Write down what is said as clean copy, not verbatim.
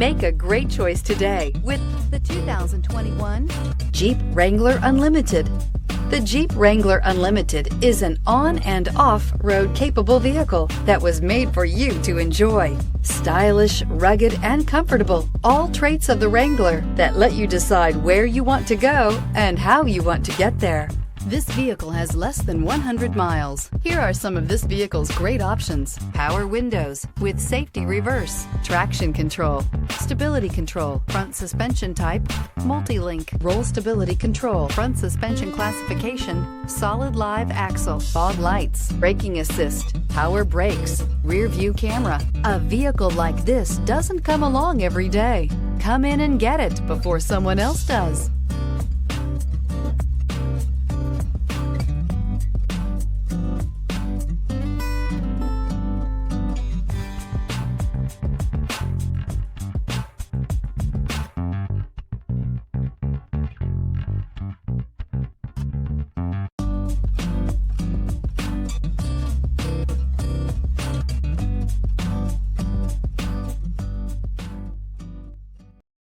Make a great choice today with the 2021 Jeep Wrangler Unlimited. The Jeep Wrangler Unlimited is an on- and off-road capable vehicle that was made for you to enjoy. Stylish, rugged, and comfortable, all traits of the Wrangler that let you decide where you want to go and how you want to get there. This vehicle has less than 100 miles. Here are some of this vehicle's great options: power windows with safety reverse, traction control, stability control, front suspension type, multi-link, roll stability control, front suspension classification, solid live axle, fog lights, braking assist, power brakes, rear view camera. A vehicle like this doesn't come along every day. Come in and get it before someone else does.